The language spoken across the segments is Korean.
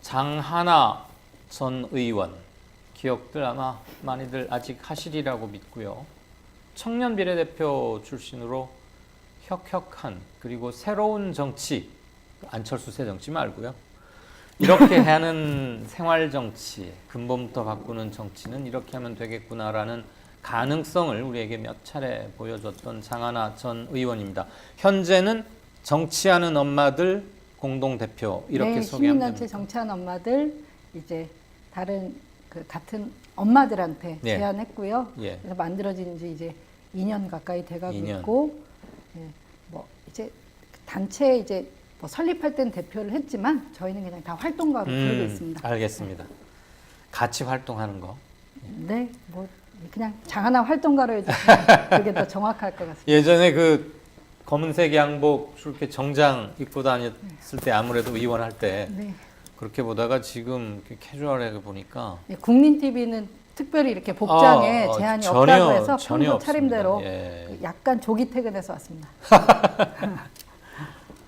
장하나 전 의원 기억들 아마 많이들 아직 하시리라고 믿고요. 청년 비례대표 출신으로 혁혁한 그리고 새로운 정치, 안철수 새 정치 말고요. 이렇게 하는 생활 정치, 근본부터 바꾸는 정치는 이렇게 하면 되겠구나라는 가능성을 우리에게 몇 차례 보여줬던 장하나 전 의원입니다. 현재는 정치하는 엄마들 공동대표 이렇게 소개하면 됩니다. 시민단체 정치하는 엄마들 이제 다른 같은 엄마들한테 예. 제안했고요. 예. 그래서 만들어진 지 이제 2년 가까이 돼가고 2년. 있고, 예, 뭐 이제 단체 이제 뭐 설립할 땐 대표를 했지만 저희는 그냥 다 활동가로 부르고 있습니다. 알겠습니다. 같이 활동하는 거. 네, 뭐 그냥 장하나 활동가로 해주시면 그게 더 정확할 것 같습니다. 예전에 그 검은색 양복 이렇게 정장 입고 다녔을 때 아무래도 의원할 때 네. 그렇게 보다가 지금 이렇게 캐주얼하게 보니까 네, 국민 TV는 특별히 이렇게 복장에 제한이 없다고 해서 평소 차림대로 예. 약간 조기 퇴근해서 왔습니다.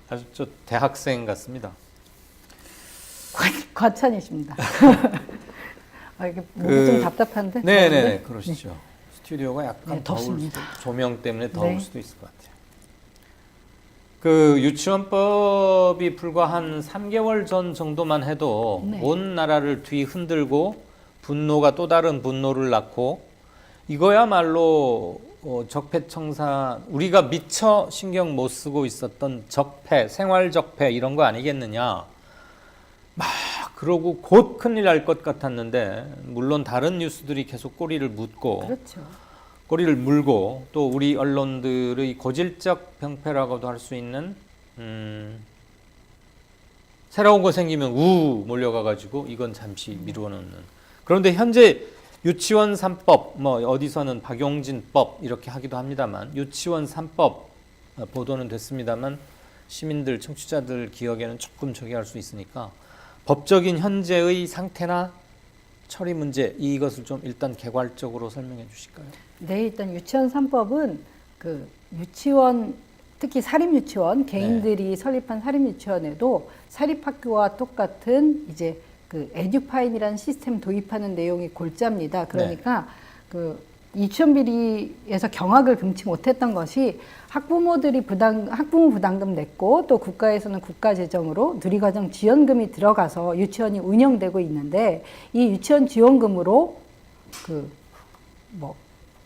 아주 저 대학생 같습니다. 과찬이십니다. 이게 몸이 좀 답답한데. 네네 더운데? 그러시죠. 스튜디오가 약간 네, 더울 수도, 덥습니다. 조명 때문에 더울 네. 수도 있을 것 같아요. 그 유치원법이 불과 한 3개월 전 정도만 해도 네. 온 나라를 뒤흔들고 분노가 또 다른 분노를 낳고 이거야말로 적폐청산, 우리가 미처 신경 못 쓰고 있었던 적폐, 생활 적폐 이런 거 아니겠느냐. 막 그러고 곧 큰일 날 것 같았는데 물론 다른 뉴스들이 계속 꼬리를 묻고 그렇죠. 꼬리를 물고 또 우리 언론들의 고질적 병폐라고도 할 수 있는 새로운 거 생기면 몰려가가지고 이건 잠시 미루어놓는. 그런데 현재 유치원 3법, 뭐 어디서는 박용진법 이렇게 하기도 합니다만 유치원 3법 보도는 됐습니다만 시민들, 청취자들 기억에는 조금 저기 할 수 있으니까 법적인 현재의 상태나 처리 문제 이것을 좀 일단 개괄적으로 설명해 주실까요? 네, 일단 유치원 3법은 그 유치원 특히 사립유치원 개인들이 설립한 사립유치원에도 사립학교와 똑같은 이제 그 에듀파인이라는 시스템 도입하는 내용이 골자입니다. 그러니까 그 유치원 비리에서 경악을 금치 못했던 것이 학부모들이 학부모 부담금 냈고 또 국가에서는 국가 재정으로 누리과정 지원금이 들어가서 유치원이 운영되고 있는데 이 유치원 지원금으로 그 뭐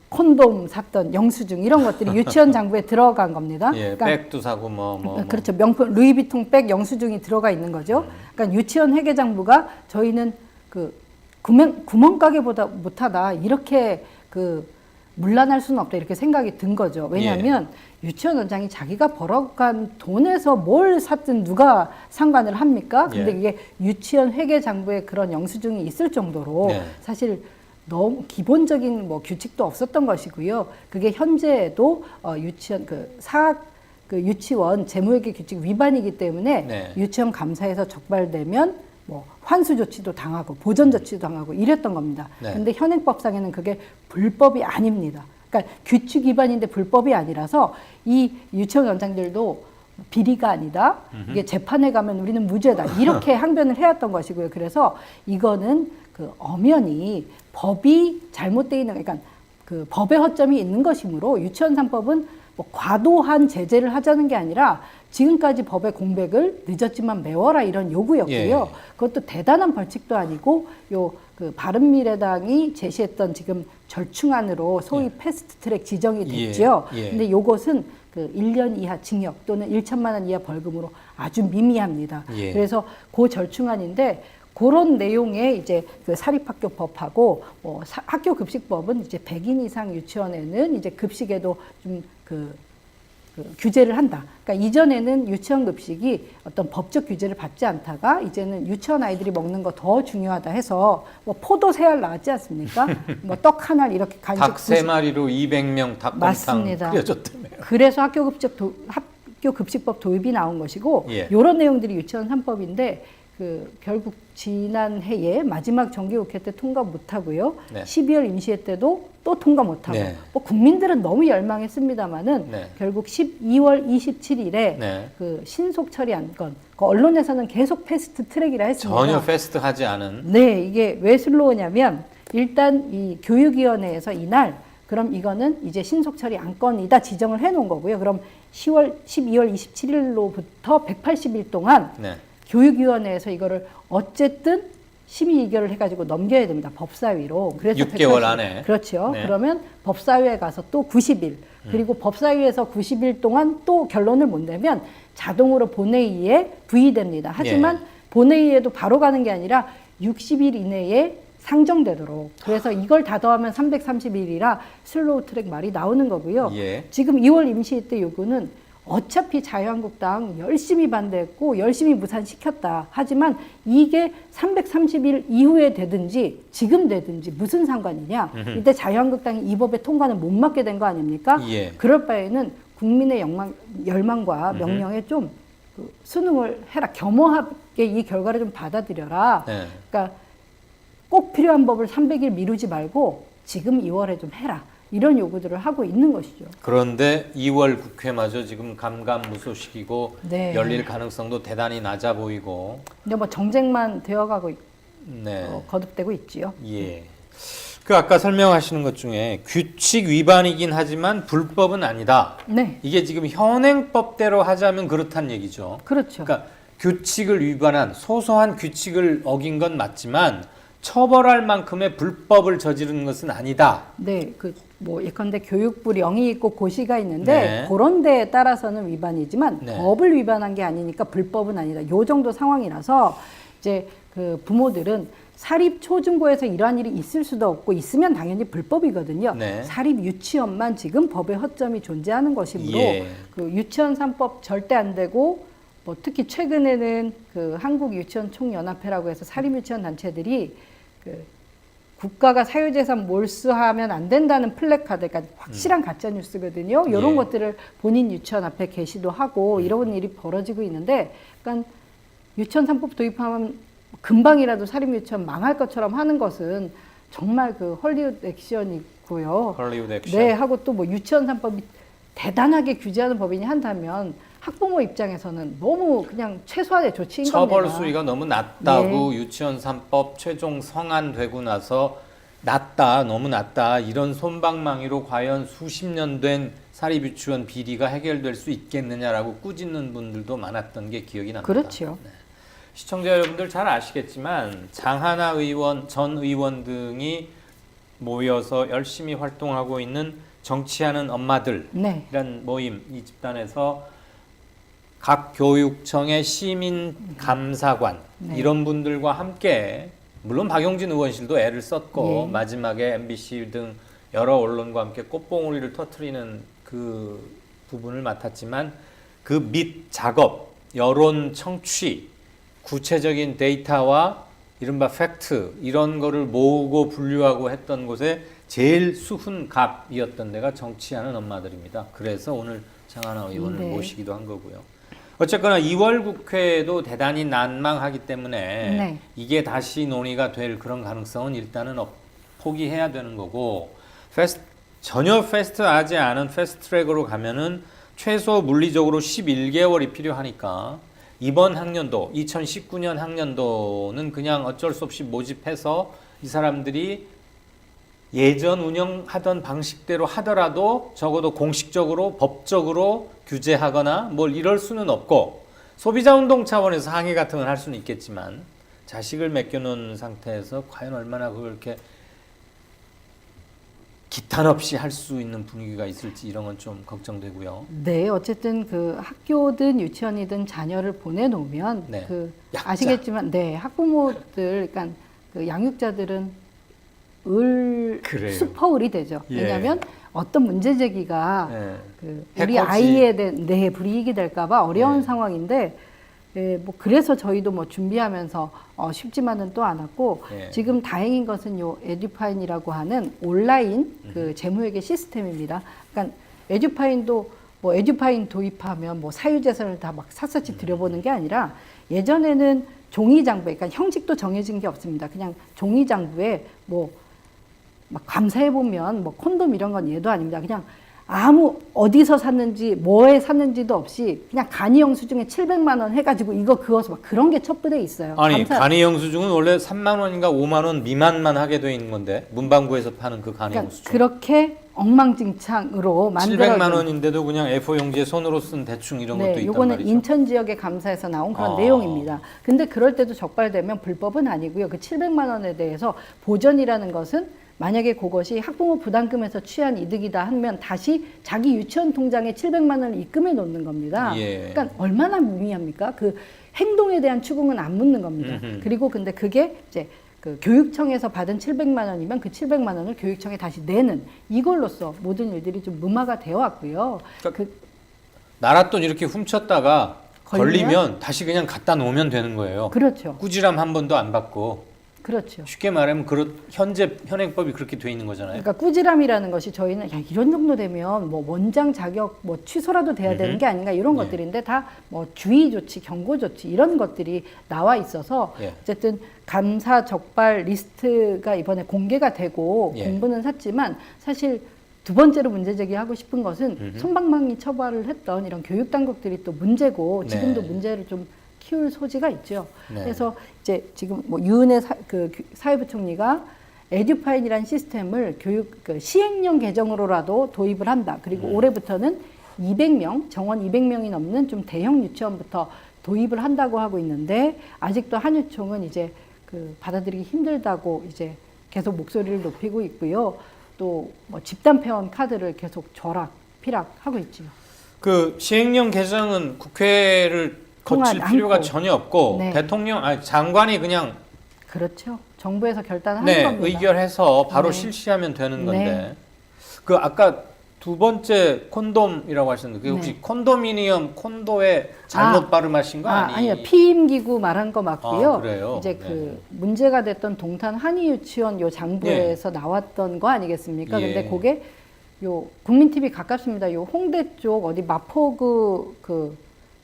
콘돔 샀던 영수증 이런 것들이 유치원 장부에 들어간 겁니다. 예, 그러니까 백도 사고 뭐. 그렇죠. 명품 루이비통 백 영수증이 들어가 있는 거죠. 그러니까 유치원 회계장부가 저희는 그 구멍가게보다 못하다 이렇게 그 물러날 수는 없다 이렇게 생각이 든 거죠. 왜냐하면 유치원 원장이 자기가 벌어간 돈에서 뭘 샀든 누가 상관을 합니까? 근데 이게 유치원 회계장부에 그런 영수증이 있을 정도로 사실 너무 기본적인 뭐 규칙도 없었던 것이고요. 그게 현재에도 유치원 유치원 재무회계 규칙 위반이기 때문에 유치원 감사에서 적발되면 뭐 환수 조치도 당하고 보전 조치도 당하고 이랬던 겁니다. 근데 현행법상에는 그게 불법이 아닙니다. 그러니까 규칙 위반인데 불법이 아니라서 이 유치원 원장들도 비리가 아니다. 이게 재판에 가면 우리는 무죄다. 이렇게 항변을 해왔던 것이고요. 그래서 이거는 그 엄연히 법이 잘못되어 있는, 그러니까 그 법의 허점이 있는 것이므로 유치원 3법은 뭐 과도한 제재를 하자는 게 아니라 지금까지 법의 공백을 늦었지만 메워라 이런 요구였고요. 그것도 대단한 벌칙도 아니고 그 바른미래당이 제시했던 지금 절충안으로 소위 패스트트랙 지정이 됐죠. 근데 요것은 그 1년 이하 징역 또는 1천만 원 이하 벌금으로 아주 미미합니다. 그래서 그 절충안인데 그런 내용의 이제 그 사립학교법하고 학교급식법은 이제 100인 이상 유치원에는 이제 급식에도 좀 그 규제를 한다. 그러니까 이전에는 유치원 급식이 어떤 법적 규제를 받지 않다가 이제는 유치원 아이들이 먹는 거 더 중요하다 해서 뭐 포도 3알 나왔지 않습니까? 뭐 떡 1알 이렇게 간식 닭 3마리로 200명 닭곰탕 끓여줬다며요. 그래서 학교급식법 도입이 나온 것이고 이런 내용들이 유치원 3법인데 결국 지난해에 마지막 정기국회 때 통과 못하고요. 네. 12월 임시회 때도 또 통과 못하고 네. 뭐 국민들은 너무 열망했습니다마는 네. 결국 12월 27일에 네. 그 신속 처리 안건 그 언론에서는 계속 패스트 트랙이라 했습니다. 전혀 패스트하지 않은. 네, 이게 왜 슬로우냐면 일단 이 교육위원회에서 이날 그럼 이거는 이제 신속 처리 안건이다 지정을 해놓은 거고요. 그럼 12월 27일로부터 180일 동안 네. 교육위원회에서 이거를 어쨌든 심의 의결을 해가지고 넘겨야 됩니다. 법사위로. 그래서 6개월 180일. 안에. 그렇죠. 네. 그러면 법사위에 가서 또 90일. 그리고 법사위에서 90일 동안 또 결론을 못 내면 자동으로 본회의에 부의됩니다. 하지만 본회의에도 바로 가는 게 아니라 60일 이내에 상정되도록. 그래서 이걸 다 더하면 330일이라 슬로우 트랙 말이 나오는 거고요. 예. 지금 2월 임시회 때 요구는 어차피 자유한국당 열심히 반대했고 열심히 무산시켰다. 하지만 이게 330일 이후에 되든지 지금 되든지 무슨 상관이냐. 이때 자유한국당이 이 법의 통과는 못 막게 된 거 아닙니까? 예. 그럴 바에는 국민의 열망과 명령에 좀 순응을 해라. 겸허하게 이 결과를 좀 받아들여라. 네. 그러니까 꼭 필요한 법을 300일 미루지 말고 지금 2월에 좀 해라. 이런 요구들을 하고 있는 것이죠. 그런데 2월 국회마저 지금 감감무소식이고 네. 열릴 가능성도 대단히 낮아 보이고. 근데 뭐 정쟁만 되어가고 네. 거듭되고 있지요. 예. 그 아까 설명하시는 것 중에 규칙 위반이긴 하지만 불법은 아니다. 네, 이게 지금 현행법대로 하자면 그렇다는 얘기죠. 그렇죠. 그러니까 규칙을 위반한 소소한 규칙을 어긴 건 맞지만 처벌할 만큼의 불법을 저지른 것은 아니다. 네, 뭐 예컨대 교육부 령이 있고 고시가 있는데 네. 그런 데에 따라서는 위반이지만 네. 법을 위반한 게 아니니까 불법은 아니다. 요 정도 상황이라서 이제 그 부모들은 사립 초중고에서 이러한 일이 있을 수도 없고 있으면 당연히 불법이거든요. 네. 사립 유치원만 지금 법의 허점이 존재하는 것이므로 예. 그 유치원 3법 절대 안 되고 뭐 특히 최근에는 그 한국 유치원 총연합회라고 해서 사립 유치원 단체들이 그 국가가 사유재산 몰수하면 안 된다는 플래카드가 확실한 가짜 뉴스거든요. 이런 예. 것들을 본인 유치원 앞에 게시도 하고 이런 일이 벌어지고 있는데, 그러니까 유치원 3법 도입하면 금방이라도 사립 유치원 망할 것처럼 하는 것은 정말 그 헐리우드 액션이고요. 헐리우드 액션. 네, 하고 또 뭐 유치원 3법이 대단하게 규제하는 법이니 한다면 학부모 입장에서는 너무 그냥 최소한의 조치인 겁니다. 처벌 수위가 너무 낮다고 유치원 3법 최종 성안되고 나서 낮다, 너무 낮다 이런 솜방망이로 과연 수십 년 된 사립유치원 비리가 해결될 수 있겠느냐라고 꾸짖는 분들도 많았던 게 기억이 납니다. 그렇죠. 네. 시청자 여러분들 잘 아시겠지만 장하나 의원, 전 의원 등이 모여서 열심히 활동하고 있는 정치하는 엄마들 네. 이란 모임, 이 집단에서 각 교육청의 시민 감사관 네. 이런 분들과 함께 물론 박용진 의원실도 애를 썼고 네. 마지막에 MBC 등 여러 언론과 함께 꽃봉오리를 터뜨리는 그 부분을 맡았지만 그 밑 작업, 여론 청취, 구체적인 데이터와 이른바 팩트 이런 거를 모으고 분류하고 했던 곳에 제일 수훈갑이었던 데가 정치하는 엄마들입니다. 그래서 오늘 장하나 의원을 네. 모시기도 한 거고요. 어쨌거나 2월 국회도 대단히 난망하기 때문에 네. 이게 다시 논의가 될 그런 가능성은 일단은 포기해야 되는 거고 전혀 패스트하지 않은 패스트트랙으로 가면은 최소 물리적으로 11개월이 필요하니까 이번 학년도 2019년 학년도는 그냥 어쩔 수 없이 모집해서 이 사람들이 예전 운영하던 방식대로 하더라도 적어도 공식적으로 법적으로 규제하거나 뭘 이럴 수는 없고 소비자 운동 차원에서 항의 같은 건 할 수는 있겠지만 자식을 맡겨놓은 상태에서 과연 얼마나 그렇게 기탄 없이 할 수 있는 분위기가 있을지 이런 건 좀 걱정되고요. 네, 어쨌든 그 학교든 유치원이든 자녀를 보내놓으면 네. 그 약자. 아시겠지만, 네, 학부모들, 그러니까 그 양육자들은 그래요. 슈퍼을이 되죠. 예. 왜냐하면 어떤 문제 제기가 네. 그 우리 해코지. 아이에 대한 불이익이 될까봐 어려운 네. 상황인데, 뭐 그래서 저희도 뭐 준비하면서 쉽지만은 또 않았고 네. 지금 다행인 것은 요 에듀파인이라고 하는 온라인 그 재무회계 시스템입니다. 그러니까 에듀파인도 뭐 에듀파인 도입하면 뭐 사유재산을 다 막 샅샅이 들여보는 게 아니라 예전에는 종이 장부에, 그러니까 형식도 정해진 게 없습니다. 그냥 종이 장부에 뭐 막 감사해 보면 뭐 콘돔 이런 건 예도 아닙니다. 그냥 아무 어디서 샀는지 뭐에 샀는지도 없이 그냥 간이 영수증에 700만 원 해가지고 이거 그어서 막 그런 게 첩부돼 있어요. 아니 간이 영수증은 원래 3만 원인가 5만 원 미만만 하게 돼 있는 건데 문방구에서 파는 그 간이 그러니까 영수증. 그렇게 엉망진창으로 만들어 700만 원인데도 그냥 A4 용지에 손으로 쓴 대충 이런 것도 있단 요거는 말이죠. 인천 지역의 감사에서 나온 그런 아. 내용입니다. 근데 그럴 때도 적발되면 불법은 아니고요. 그 700만 원에 대해서 보전이라는 것은 만약에 그것이 학부모 부담금에서 취한 이득이다 하면 다시 자기 유치원 통장에 700만 원을 입금해 놓는 겁니다. 예. 그러니까 얼마나 무의미합니까? 그 행동에 대한 추궁은 안 묻는 겁니다. 그리고 근데 그게 이제 그 교육청에서 받은 700만 원이면 그 700만 원을 교육청에 다시 내는 이걸로써 모든 일들이 좀 무마가 되어 왔고요. 그러니까 나랏돈 이렇게 훔쳤다가 걸리면? 걸리면 다시 그냥 갖다 놓으면 되는 거예요. 그렇죠. 꾸지람 한 번도 안 받고. 그렇죠. 쉽게 말하면 현재 현행법이 그렇게 돼 있는 거잖아요. 그러니까 꾸지람이라는 것이 저희는 야, 이런 정도 되면 뭐 원장 자격 뭐 취소라도 돼야 되는 게 아닌가 이런 네. 것들인데 다 뭐 주의 조치, 경고 조치 이런 것들이 나와 있어서 예. 어쨌든 감사 적발 리스트가 이번에 공개가 되고 예. 공부는 샀지만 사실 두 번째로 문제 제기하고 싶은 것은 솜방망이 처벌을 했던 이런 교육 당국들이 또 문제고 지금도 네. 문제를 좀 키울 소지가 있죠. 네. 그래서 이제 지금 뭐 유은혜 사회부총리가 에듀파인이라는 시스템을 교육 시행령 개정으로라도 도입을 한다. 그리고 올해부터는 200명, 정원 200명이 넘는 좀 대형 유치원부터 도입을 한다고 하고 있는데 아직도 한유총은 이제 그 받아들이기 힘들다고 이제 계속 목소리를 높이고 있고요. 또 뭐 집단 폐원 카드를 계속 피락하고 있죠. 그 시행령 개정은 국회를 거칠 통한 필요가 않고. 전혀 없고 네. 장관이 그냥 그렇죠. 정부에서 결단하는 네, 겁니다. 의결해서 바로 네. 실시하면 되는 건데 네. 그 아까 두 번째 콘돔이라고 하셨는데 그게 혹시 네. 콘도미니엄 콘도에 잘못 발음하신 거 아니요. 피임기구 말한 거 맞고요. 아, 그래요? 이제 네. 그 문제가 됐던 동탄 한의유치원 요 장부에서 나왔던 거 아니겠습니까? 예. 근데 그게 요 국민TV 가깝습니다. 요 홍대 쪽 어디 마포구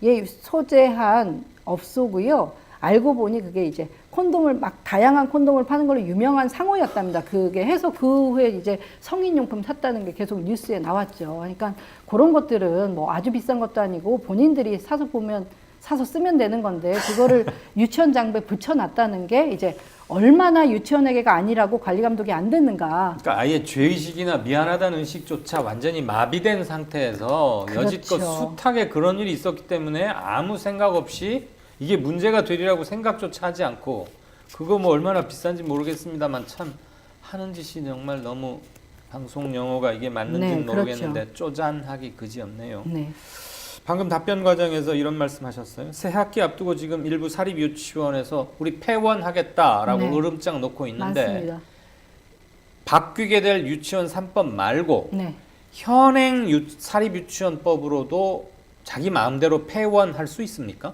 예 소재한 업소고요. 알고 보니 그게 이제 콘돔을 막 다양한 콘돔을 파는 걸로 유명한 상호였답니다. 그게 해서 그 후에 이제 성인용품 샀다는 게 계속 뉴스에 나왔죠. 그러니까 그런 것들은 뭐 아주 비싼 것도 아니고 본인들이 사서 쓰면 되는 건데 그거를 유치원 장부에 붙여놨다는 게 이제 얼마나 유치원에게가 아니라고 관리 감독이 안 됐는가. 그러니까 아예 죄의식이나 미안하다는 의식조차 완전히 마비된 상태에서 그렇죠. 여지껏 숱하게 그런 일이 있었기 때문에 아무 생각 없이 이게 문제가 되리라고 생각조차 하지 않고 그거 뭐 얼마나 비싼지 모르겠습니다만 참 하는 짓이 정말 너무 방송 용어가 이게 맞는지는 네, 모르겠는데 쪼잔하기 그지없네요. 네. 방금 답변 과정에서 이런 말씀하셨어요. 새 학기 앞두고 지금 일부 사립 유치원에서 우리 폐원하겠다라고 네. 으름장 놓고 있는데 맞습니다. 바뀌게 될 유치원 3법 말고 네. 현행 사립 유치원법으로도 자기 마음대로 폐원할 수 있습니까?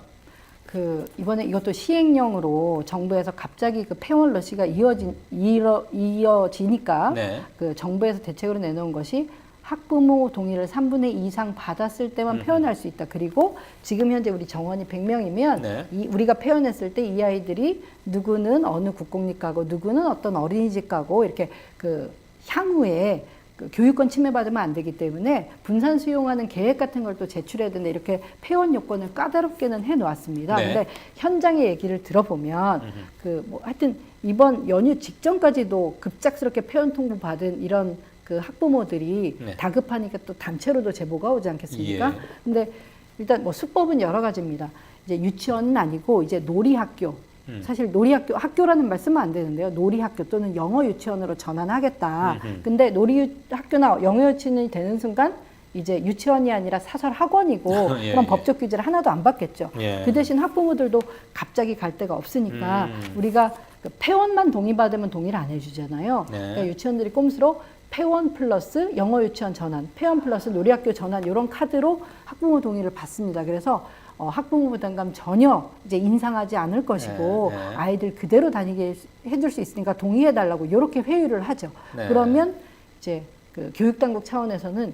이번에 이것도 시행령으로 정부에서 갑자기 그 폐원 러시가 이어지니까 네. 그 정부에서 대책으로 내놓은 것이 학부모 동의를 3분의 2 이상 받았을 때만 폐원할 수 있다. 그리고 지금 현재 우리 정원이 100명이면 네. 우리가 폐원했을 때 이 아이들이 누구는 어느 국공립 가고 누구는 어떤 어린이집 가고 이렇게 그 향후에 그 교육권 침해받으면 안 되기 때문에 분산 수용하는 계획 같은 걸 또 제출해야 되는데 이렇게 폐원 요건을 까다롭게는 해놓았습니다. 네. 근데 현장의 얘기를 들어보면 뭐 하여튼 이번 연휴 직전까지도 급작스럽게 폐원 통보 받은 이런 그 학부모들이 네. 다급하니까 또 단체로도 제보가 오지 않겠습니까? 예. 근데 일단 뭐 수법은 여러 가지입니다. 이제 유치원은 아니고 이제 놀이학교. 사실 학교라는 말 쓰면 안 되는데요. 놀이학교 또는 영어 유치원으로 전환하겠다. 근데 놀이학교나 영어 유치원이 되는 순간 이제 유치원이 아니라 사설 학원이고 예, 그런 예. 법적 규제를 하나도 안 받겠죠. 예. 그 대신 학부모들도 갑자기 갈 데가 없으니까 우리가 그 폐원만 동의받으면 동의를 안 해주잖아요. 네. 그러니까 유치원들이 꼼수로 폐원 플러스 영어 유치원 전환, 폐원 플러스 놀이학교 전환 이런 카드로 학부모 동의를 받습니다. 그래서 학부모 부담감 전혀 이제 인상하지 않을 것이고 네, 네. 아이들 그대로 다니게 해줄 수 있으니까 동의해달라고 이렇게 회유를 하죠. 네. 그러면 이제 그 교육당국 차원에서는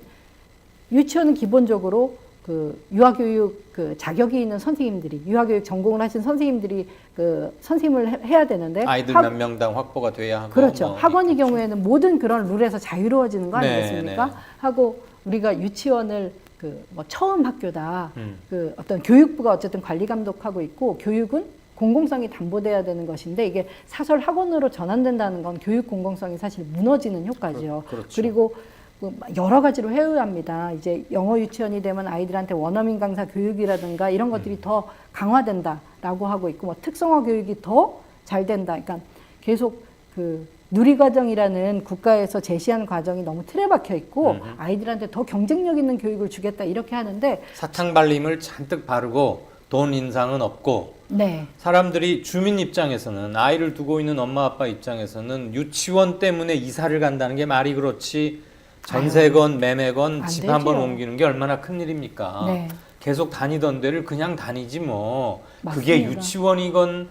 유치원은 기본적으로 그 유아교육 그 자격이 있는 선생님들이 유아교육 전공을 하신 선생님들이 그 선생님을 해야 되는데 아이들 몇 명당 확보가 돼야 하고 그렇죠. 뭐 학원의 있겠죠. 경우에는 모든 그런 룰에서 자유로워지는 거 네, 아니겠습니까? 네. 하고 우리가 유치원을 그 뭐 처음 학교다. 음. 그 어떤 교육부가 어쨌든 관리 감독하고 있고 교육은 공공성이 담보돼야 되는 것인데 이게 사설 학원으로 전환된다는 건 교육 공공성이 사실 무너지는 효과죠. 그렇죠. 그리고 뭐 여러 가지로 회유합니다. 이제 영어 유치원이 되면 아이들한테 원어민 강사 교육이라든가 이런 것들이 더 강화된다라고 하고 있고 뭐 특성화 교육이 더 잘 된다. 그러니까 계속 그 누리과정이라는 국가에서 제시한 과정이 너무 틀에 박혀 있고 아이들한테 더 경쟁력 있는 교육을 주겠다 이렇게 하는데 사탕 발림을 잔뜩 바르고 돈 인상은 없고 네. 사람들이 주민 입장에서는 아이를 두고 있는 엄마 아빠 입장에서는 유치원 때문에 이사를 간다는 게 말이 그렇지 전세건 매매건 안 집 되죠. 한번 옮기는 게 얼마나 큰일입니까? 네. 계속 다니던 데를 그냥 다니지 뭐. 그게 맞습니다. 유치원이건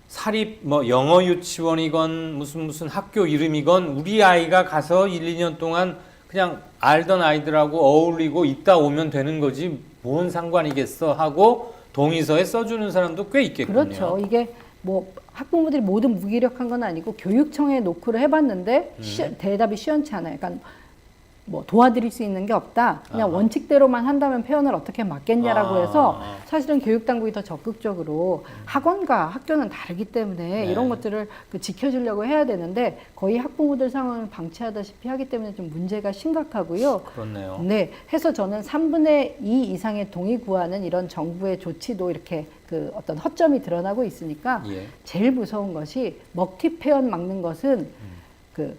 사립 뭐 영어 유치원이건 무슨 학교 이름이건 우리 아이가 가서 1, 2년 동안 그냥 알던 아이들하고 어울리고 있다 오면 되는 거지 뭔 상관이겠어 하고 동의서에 써주는 사람도 꽤 있겠군요. 그렇죠. 이게 뭐 학부모들이 모든 무기력한 건 아니고 교육청에 노크를 해봤는데 대답이 시원치 않아요. 그러니까 뭐 도와드릴 수 있는 게 없다. 그냥 아하. 원칙대로만 한다면 표현을 어떻게 막겠냐라고 해서 아. 사실은 교육당국이 더 적극적으로 학원과 학교는 다르기 때문에 네. 이런 것들을 그 지켜주려고 해야 되는데 거의 학부모들 상황을 방치하다시피 하기 때문에 좀 문제가 심각하고요. 그렇네요. 네, 해서 저는 3분의 2 이상의 동의 구하는 이런 정부의 조치도 이렇게 그 어떤 허점이 드러나고 있으니까 예. 제일 무서운 것이 먹튀 폐원 막는 것은 그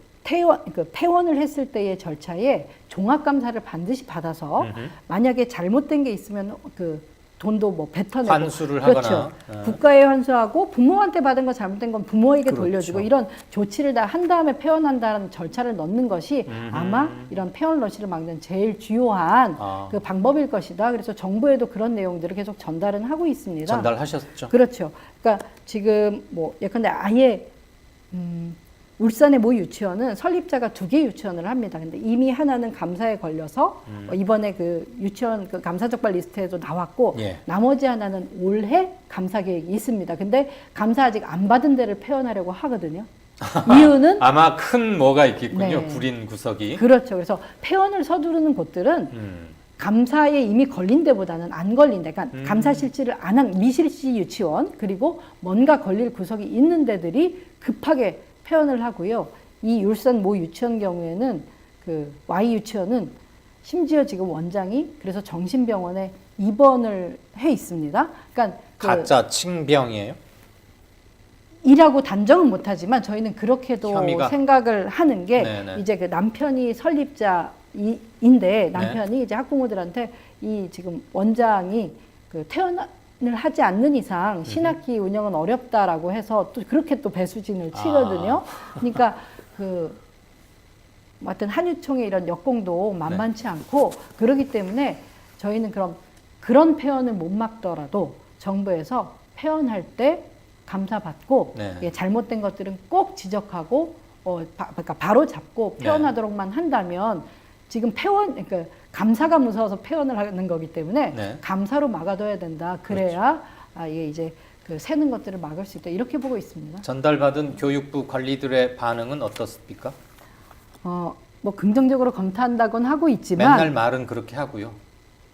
폐원을 했을 때의 절차에 종합 감사를 반드시 받아서 만약에 잘못된 게 있으면 그 돈도 뭐 뱉어내고 환수를 그렇죠. 하거나 국가에 환수하고 부모한테 받은 거 잘못된 건 부모에게 그렇죠. 돌려주고 이런 조치를 다 한 다음에 폐원한다는 절차를 넣는 것이 아마 이런 폐원 러시를 막는 제일 주요한 아. 그 방법일 것이다. 그래서 정부에도 그런 내용들을 계속 전달은 하고 있습니다. 전달하셨죠. 그렇죠. 그러니까 지금 뭐 예컨대 아예 울산의 모 유치원은 설립자가 2개 유치원을 합니다. 근데 이미 하나는 감사에 걸려서 이번에 그 유치원 그 감사 적발 리스트에도 나왔고 예. 나머지 하나는 올해 감사 계획이 있습니다. 근데 감사 아직 안 받은 데를 폐원하려고 하거든요. 이유는 아마 큰 뭐가 있겠군요. 네. 구린 구석이. 그렇죠. 그래서 폐원을 서두르는 곳들은 감사에 이미 걸린 데보다는 안 걸린 데, 그러니까 감사 실질을 안 한 미실시 유치원 그리고 뭔가 걸릴 구석이 있는 데들이 급하게 폐원을 하고요. 이 울산 모 유치원 경우에는 그 Y 유치원은 심지어 지금 원장이 그래서 정신병원에 입원을 해 있습니다. 그러니까 그 가짜 칭병이에요. 이라고 단정은 못하지만 저희는 그렇게도 혐의가? 생각을 하는 게 네네. 이제 그 남편이 설립자인데 남편이 이제 학부모들한테 이 지금 원장이 그 퇴원을 하지 않는 이상 신학기 운영은 어렵다라고 해서 또 그렇게 또 배수진을 치거든요. 그러니까 그 하여튼 한유총의 이런 역공도 만만치 않고 그러기 때문에 저희는 그런 폐원을 못 막더라도 정부에서 폐원할 때 감사받고 네. 예, 잘못된 것들은 꼭 지적하고 그러니까 바로 잡고 폐원하도록만 한다면 지금 그러니까 감사가 무서워서 폐원을 하는 거기 때문에 네. 감사로 막아둬야 된다. 그래야 이게 이제 그 새는 것들을 막을 수 있다. 이렇게 보고 있습니다. 전달받은 교육부 관리들의 반응은 어떻습니까? 뭐 긍정적으로 검토한다곤 하고 있지만 맨날 말은 그렇게 하고요.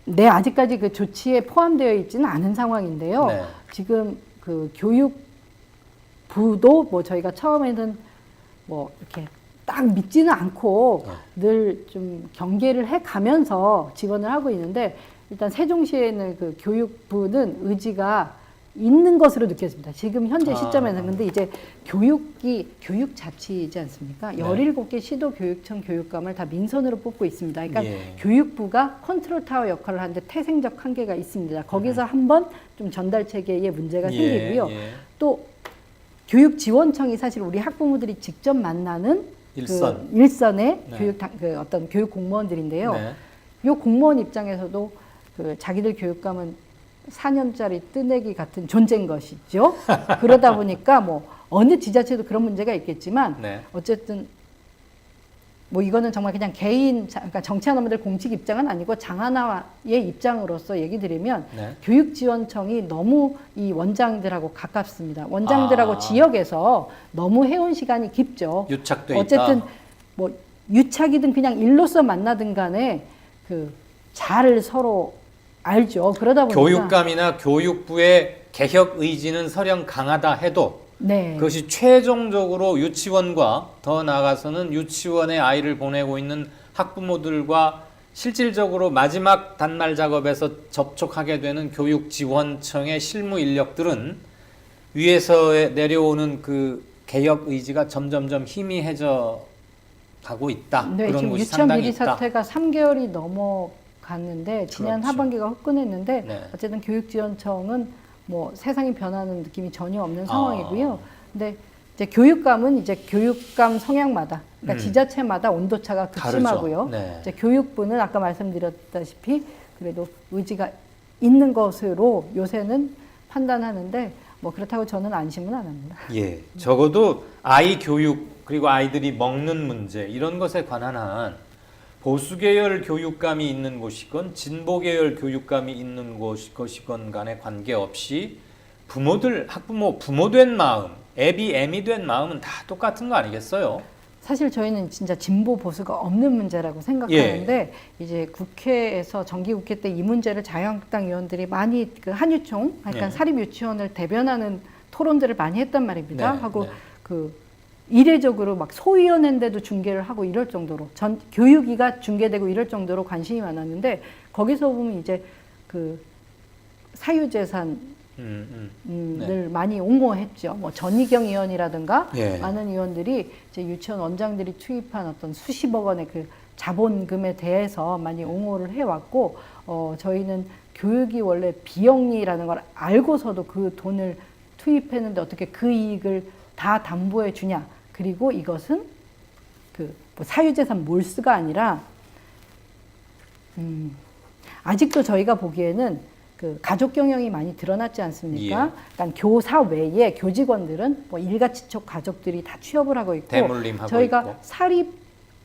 네, 아직까지 그 조치에 포함되어 있지는 않은 상황인데요. 네. 지금 그 교육부도 뭐 저희가 처음에는 뭐 이렇게 딱 믿지는 않고 늘 좀 경계를 해 가면서 지원을 하고 있는데 일단 세종시에는 그 교육부는 의지가 있는 것으로 느껴집니다. 지금 현재 시점에는. 근데 이제 교육자치이지 않습니까? 네. 17개 시도 교육청 교육감을 다 민선으로 뽑고 있습니다. 그러니까 예. 교육부가 컨트롤 타워 역할을 하는데 태생적 한계가 있습니다. 거기서 한번 좀 전달 체계에 문제가 생기고요. 예. 또 교육지원청이 사실 우리 학부모들이 직접 만나는 일선. 그 일선의 네. 그 어떤 교육 공무원들인데요. 네. 이 공무원 입장에서도 그 자기들 교육감은 4년짜리 뜨내기 같은 존재인 것이죠. 그러다 보니까 뭐 어느 지자체도 그런 문제가 있겠지만 네. 어쨌든 뭐 이거는 정말 그냥 그러니까 정치하는 분들 공식 입장은 아니고 장 하나의 입장으로서 얘기 드리면 네. 교육지원청이 너무 이 원장들하고 가깝습니다. 원장들하고 아. 지역에서 너무 해온 시간이 깊죠. 유착돼 어쨌든 있다. 뭐 유착이든 그냥 일로서 만나든 간에 그 잘 서로 알죠. 그러다 보니까 교육감이나 교육부의 개혁 의지는 설령 강하다 해도 네. 그것이 최종적으로 유치원과 더 나아가서는 유치원에 아이를 보내고 있는 학부모들과 실질적으로 마지막 단말 작업에서 접촉하게 되는 교육지원청의 실무 인력들은 위에서 내려오는 그 개혁 의지가 점점점 희미해져 가고 있다. 네, 그런 지금 곳이 유치원 상당히 비리 있다. 사태가 3개월이 넘어갔는데 지난 그렇죠. 하반기가 후끈했는데 네. 어쨌든 교육지원청은 뭐 세상이 변하는 느낌이 전혀 없는 상황이고요. 근데 이제 교육감은 이제 교육감 성향마다 그러니까 지자체마다 온도차가 극심하고요. 다르죠. 네. 이제 교육부는 아까 말씀드렸다시피 그래도 의지가 있는 것으로 요새는 판단하는데 뭐 그렇다고 저는 안심은 안 합니다. 예, 적어도 아이 교육 그리고 아이들이 먹는 문제 이런 것에 관한 한 보수 계열 교육감이 있는 곳이건 진보 계열 교육감이 있는 것이건 간에 관계없이 부모들 학부모 부모된 마음, 애비 된 마음은 다 똑같은 거 아니겠어요? 사실 저희는 진짜 진보 보수가 없는 문제라고 생각하는데 이제 국회에서 정기국회 때 이 문제를 자유한국당 의원들이 많이 그 한유총 그러니까 네. 사립유치원을 대변하는 토론들을 많이 했단 말입니다. 네, 하고 네. 그 이례적으로 막 소위원회인데도 중계를 하고 이럴 정도로 전 교육위가 중계되고 이럴 정도로 관심이 많았는데 거기서 보면 이제 그 사유재산 을 많이 옹호했죠. 뭐 전희경 의원이라든가 예. 많은 의원들이 이제 유치원 원장들이 투입한 어떤 수십억 원의 그 자본금에 대해서 많이 옹호를 해왔고, 저희는 교육이 원래 비영리라는 걸 알고서도 그 돈을 투입했는데 어떻게 그 이익을 다 담보해 주냐. 그리고 이것은 그 뭐 사유재산 몰수가 아니라, 아직도 저희가 보기에는 그 가족 경영이 많이 드러났지 않습니까? 예. 그러니까 교사 외에 교직원들은 뭐 일가치족 가족들이 다 취업을 하고 있고 대물림하고 저희가 있고. 사립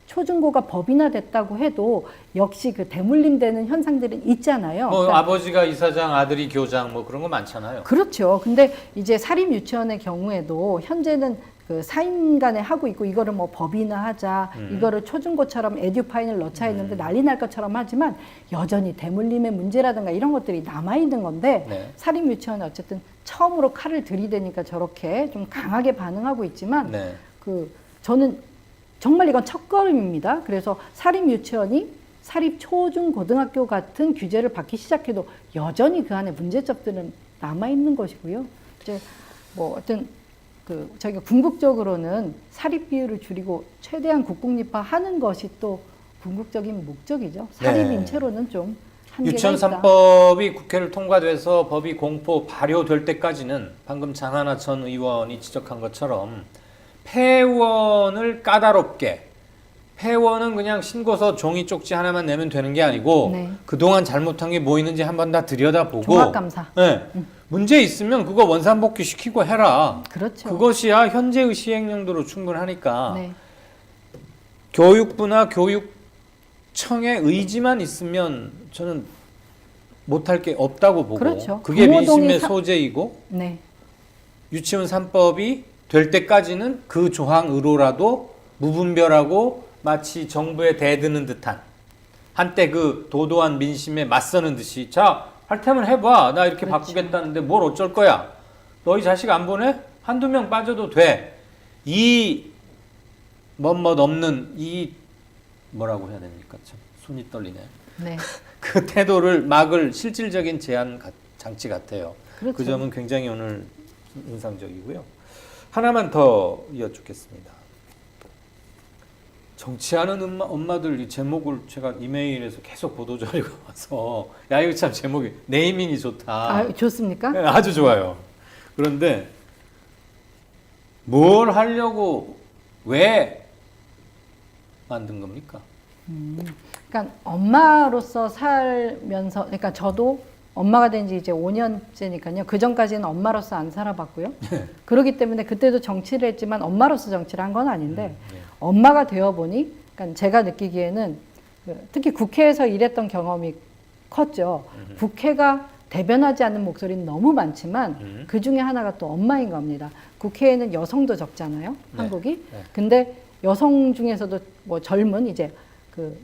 초중고가 법인화됐다고 해도 역시 그 대물림되는 현상들은 있잖아요. 뭐 그러니까 아버지가 이사장, 아들이 교장 뭐 그런 거 많잖아요. 그렇죠. 근데 이제 사립 유치원의 경우에도 현재는 그 사인 간에 하고 있고 이거를 뭐 법인화하자, 이거를 초중고처럼 에듀파인을 넣자 했는데 난리 날 것처럼 하지만 여전히 대물림의 문제라든가 이런 것들이 남아 있는 건데 네. 사립 유치원은 어쨌든 처음으로 칼을 들이대니까 저렇게 좀 강하게 반응하고 있지만 네. 그 저는 정말 이건 첫걸음입니다. 그래서 사립 유치원이 사립 초중 고등학교 같은 규제를 받기 시작해도 여전히 그 안에 문제점들은 남아 있는 것이고요. 이제 뭐 어떤 그 저희가 궁극적으로는 사립 비율을 줄이고 최대한 국공립화하는 것이 또 궁극적인 목적이죠. 사립 네. 인체로는 좀 한계가 유치원 있다. 3법이 국회를 통과돼서 법이 공포 발효될 때까지는 방금 장하나 전 의원이 지적한 것처럼 폐원을 까다롭게 폐원은 그냥 신고서 종이 쪽지 하나만 내면 되는 게 아니고 네. 그동안 잘못한 게 뭐 있는지 한번 다 들여다보고 종합감사. 네. 문제 있으면 그거 원산복귀 시키고 해라. 그렇죠. 그것이야 현재의 시행령도로 충분하니까 네. 교육부나 교육청의 의지만 있으면 저는 못할 게 없다고 보고 그렇죠. 그게 부모동의 민심의 사- 소재이고 네. 유치원 3법이 될 때까지는 그 조항으로라도 무분별하고 마치 정부에 대드는 듯한 한때 그 도도한 민심에 맞서는 듯이 자 할 테면 해봐 나 이렇게 그렇죠. 바꾸겠다는데 뭘 어쩔 거야 너희 자식 안 보내? 한두 명 빠져도 돼 이 멋멋 없는 이 뭐라고 해야 됩니까 참 손이 떨리네 네. 그 태도를 막을 실질적인 제한 장치 같아요. 그렇죠. 그 점은 굉장히 오늘 인상적이고요. 하나만 더 여쭙겠습니다. 정치하는 엄마들 이 제목을 제가 이메일에서 계속 보도 자료가 와서 야 이거 참 제목이 네이밍이 좋다. 아, 좋습니까? 네, 아주 좋아요. 그런데 뭘 하려고 왜 만든 겁니까? 그러니까 엄마로서 살면서, 그러니까 저도 엄마가 된 지 이제 5년째니까요. 그 전까지는 엄마로서 안 살아봤고요. 그렇기 때문에 그때도 정치를 했지만 엄마로서 정치를 한 건 아닌데 엄마가 되어 보니 그러니까 제가 느끼기에는 특히 국회에서 일했던 경험이 컸죠. 국회가 대변하지 않는 목소리는 너무 많지만 그 중에 하나가 또 엄마인 겁니다. 국회에는 여성도 적잖아요, 네. 한국이. 네. 근데 여성 중에서도 뭐 젊은 이제 그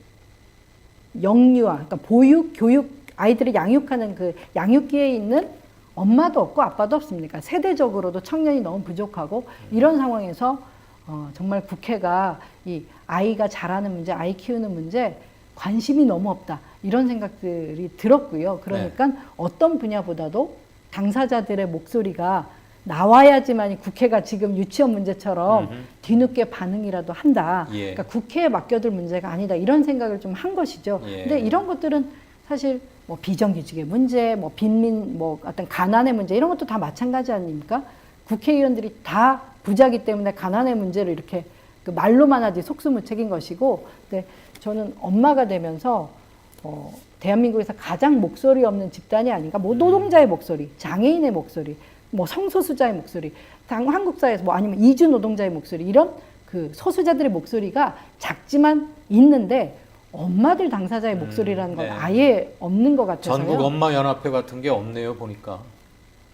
영유아, 그러니까 보육, 교육, 아이들을 양육하는 그 양육기에 있는 엄마도 없고 아빠도 없습니까? 세대적으로도 청년이 너무 부족하고 이런 상황에서 정말 국회가 이 아이가 자라는 문제, 아이 키우는 문제 관심이 너무 없다. 이런 생각들이 들었고요. 그러니까 어떤 분야보다도 당사자들의 목소리가 나와야지만 국회가 지금 유치원 문제처럼 뒤늦게 반응이라도 한다. 예. 그러니까 국회에 맡겨둘 문제가 아니다. 이런 생각을 좀 한 것이죠. 예. 근데 이런 것들은 사실 뭐 비정규직의 문제, 뭐 빈민, 뭐 어떤 가난의 문제 이런 것도 다 마찬가지 아닙니까? 국회의원들이 다 부자기 때문에 가난의 문제를 이렇게 그 말로만 하지 속수무책인 것이고, 근데 저는 엄마가 되면서 대한민국에서 가장 목소리 없는 집단이 아닌가. 뭐 노동자의 목소리, 장애인의 목소리, 뭐 성소수자의 목소리, 한국 사회에서 뭐 아니면 이주 노동자의 목소리 이런 그 소수자들의 목소리가 작지만 있는데 엄마들 당사자의 목소리라는 건 네. 아예 없는 것 같아서요. 전국 엄마 연합회 같은 게 없네요, 보니까.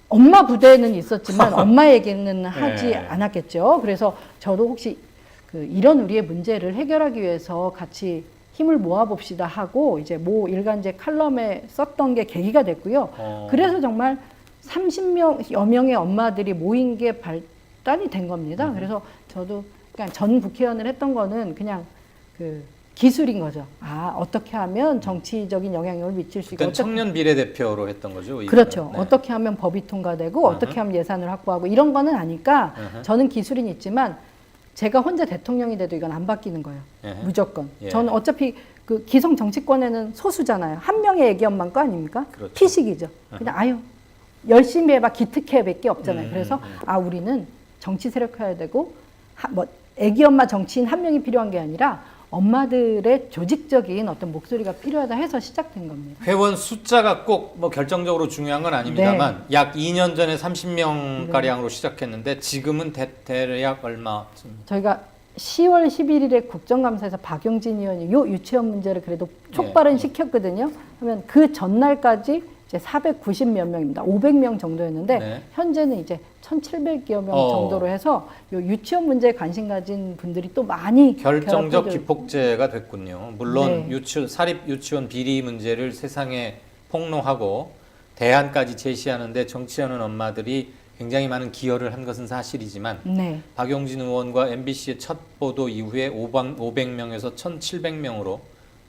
엄마 부대는 있었지만 엄마 얘기는 하지 네. 않았겠죠. 그래서 저도 혹시 이런 우리의 문제를 해결하기 위해서 같이 힘을 모아봅시다 하고 이제 모 일간지 칼럼에 썼던 게 계기가 됐고요. 그래서 정말 30여 명의 엄마들이 모인 게 발단이 된 겁니다. 그래서 저도 그냥 전 국회의원을 했던 거는 그냥 그 기술인 거죠. 아, 어떻게 하면 정치적인 영향력을 미칠 수 있고. 그러니까 청년 비례대표로 했던 거죠. 그렇죠. 네. 어떻게 하면 법이 통과되고 어떻게 하면 예산을 확보하고 이런 거는 아니까 저는 기술은 있지만 제가 혼자 대통령이 돼도 이건 안 바뀌는 거예요. 무조건. 예. 저는 어차피 그 기성 정치권에는 소수잖아요. 한 명의 애기 엄마인 거 아닙니까? 그렇죠. 피식이죠. 그냥 아유 열심히 해봐 기특해 밖에 없잖아요. 그래서 우리는 정치 세력화해야 되고 뭐 애기 엄마 정치인 한 명이 필요한 게 아니라 엄마들의 조직적인 어떤 목소리가 필요하다 해서 시작된 겁니다. 회원 숫자가 꼭 뭐 결정적으로 중요한 건 아닙니다만 약 2년 전에 30명 가량으로 시작했는데 지금은 대략 얼마쯤? 저희가 10월 11일에 국정감사에서 박용진 의원이 요 유치원 문제를 그래도 촉발은 시켰거든요. 그러면 그 전날까지 이제 490 몇 명입니다. 500명 정도였는데 현재는 이제 1,700여 명 정도로 해서 요 유치원 문제에 관심 가진 분들이 또 많이 결정적 기폭제가 됐군요. 물론 사립 유치원 비리 문제를 세상에 폭로하고 대안까지 제시하는데 정치하는 엄마들이 굉장히 많은 기여를 한 것은 사실이지만 박용진 의원과 MBC의 첫 보도 이후에 500명에서 1,700명으로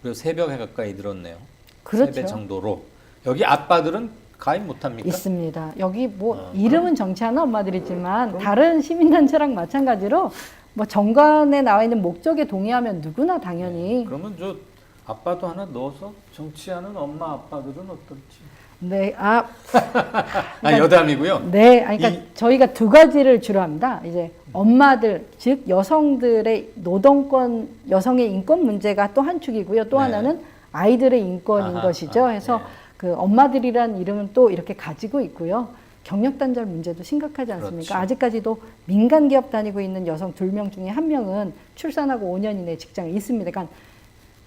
그리고 3배 가까이 늘었네요. 그렇죠. 3배 정도로. 여기 아빠들은 가입 못합니까? 있습니다. 여기 뭐 이름은 정치하는 엄마들이지만 다른 시민단체랑 마찬가지로 뭐 정관에 나와 있는 목적에 동의하면 누구나 당연히. 그러면 저 아빠도 하나 넣어서 정치하는 엄마 아빠들은 어떨지. 네, 그러니까, 여담이고요. 네, 그러니까 저희가 두 가지를 주로 합니다. 이제 엄마들, 즉 여성들의 노동권, 여성의 인권 문제가 또 한 축이고요. 또 하나는 아이들의 인권인 것이죠. 해서 그 엄마들이란 이름은 또 이렇게 가지고 있고요. 경력 단절 문제도 심각하지 않습니까? 그렇죠. 아직까지도 민간 기업 다니고 있는 여성 2명 중에 1명은 출산하고 5년 이내 직장에 있습니다. 그러니까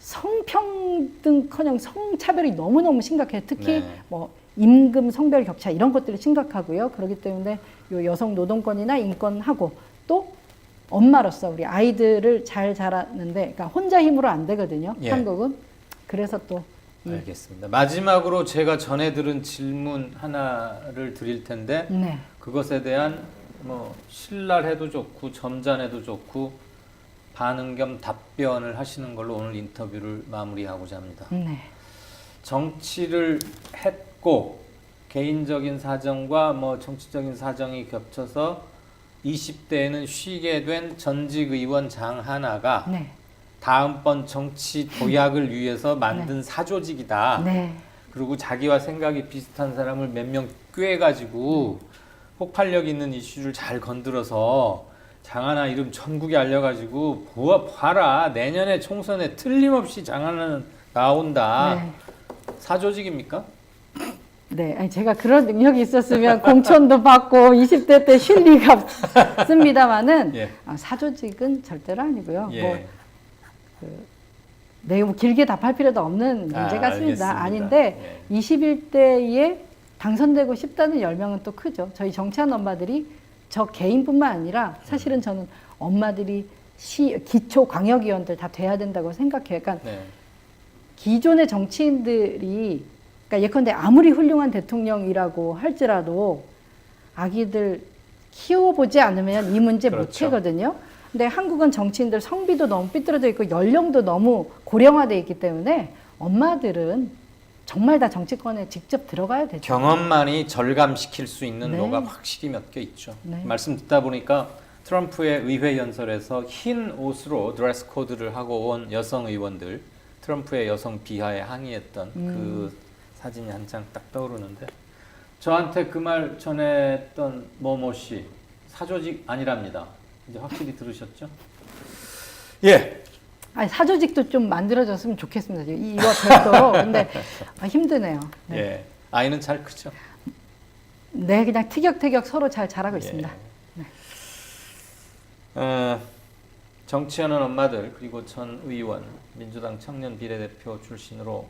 성평등커녕 성차별이 너무너무 심각해요. 특히 뭐 임금 성별 격차 이런 것들이 심각하고요. 그렇기 때문에 요 여성 노동권이나 인권하고 또 엄마로서 우리 아이들을 잘 자라는데 그러니까 혼자 힘으로 안 되거든요. 한국은. 그래서 또 알겠습니다. 마지막으로 제가 전에 들은 질문 하나를 드릴 텐데 그것에 대한 뭐 신랄해도 좋고 점잖해도 좋고 반응 겸 답변을 하시는 걸로 오늘 인터뷰를 마무리하고자 합니다. 정치를 했고 개인적인 사정과 뭐 정치적인 사정이 겹쳐서 20대에는 쉬게 된 전직 의원 장하나가 다음번 정치 도약을 위해서 만든 사조직이다. 그리고 자기와 생각이 비슷한 사람을 몇 명 꿰가지고 폭발력 있는 이슈를 잘 건드려서 장하나 이름 전국에 알려가지고 봐라 내년에 총선에 틀림없이 장하나는 나온다. 사조직입니까? 네, 아니 제가 그런 능력이 있었으면 공천도 받고 20대 때 쉴 리가 없습니다만은 사조직은 절대로 아니고요. 뭐 내용 길게 답할 필요도 없는 문제 같습니다. 알겠습니다. 아닌데 21대에 당선되고 싶다는 열망은 또 크죠. 저희 정치하는 엄마들이 저 개인뿐만 아니라 사실은 저는 엄마들이 기초 광역위원들 다 돼야 된다고 생각해요. 그러니까 네. 기존의 정치인들이 그러니까 예컨대 아무리 훌륭한 대통령이라고 할지라도 아기들 키워보지 않으면 이 문제 못 그렇죠. 해거든요. 근데 한국은 정치인들 성비도 너무 삐뚤어져 있고 연령도 너무 고령화돼 있기 때문에 엄마들은 정말 다 정치권에 직접 들어가야 되죠. 경험만이 절감시킬 수 있는 네. 노가 확실히 몇 개 있죠. 네. 말씀 듣다 보니까 트럼프의 의회 연설에서 흰 옷으로 드레스 코드를 하고 온 여성 의원들, 트럼프의 여성 비하에 항의했던 그 사진이 한 장 딱 떠오르는데, 저한테 그 말 전했던 뭐뭐 씨 사조직 아니랍니다. 이제 확실히 들으셨죠? 예. 아니, 사조직도 좀 만들어졌으면 좋겠습니다. 이와 별도로. 근데 힘드네요. 네. 예. 아이는 잘 크죠? 네, 그냥 티격태격 서로 잘 자라고 있습니다. 정치하는 엄마들 그리고 전 의원, 민주당 청년 비례대표 출신으로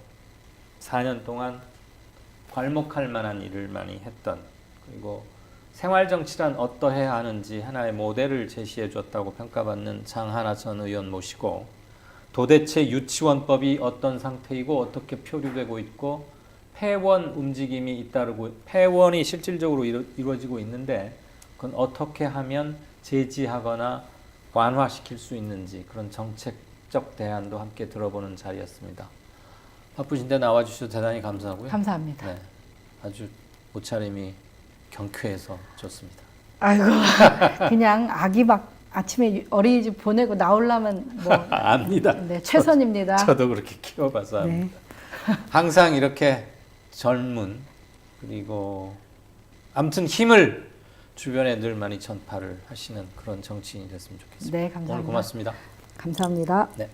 4년 동안 괄목할 만한 일을 많이 했던, 그리고 생활정치란 어떠해야 하는지 하나의 모델을 제시해 줬다고 평가받는 장하나 전 의원 모시고, 도대체 유치원법이 어떤 상태이고 어떻게 표류되고 있고 폐원 움직임이 잇따르고 폐원이 실질적으로 이루어지고 있는데 그건 어떻게 하면 제지하거나 완화시킬 수 있는지, 그런 정책적 대안도 함께 들어보는 자리였습니다. 바쁘신데 나와주셔서 대단히 감사하고요. 감사합니다. 네, 아주 옷차림이 경쾌해서 좋습니다. 아이고, 그냥 아기 막 아침에 어린이집 보내고 나오려면 뭐 압니다. 네, 최선입니다. 저도 그렇게 키워봐서 압니다. 항상 이렇게 젊은, 그리고 아무튼 힘을 주변에 늘 많이 전파를 하시는 그런 정치인이 됐으면 좋겠습니다. 네, 감사합니다. 오늘 고맙습니다. 감사합니다. 네.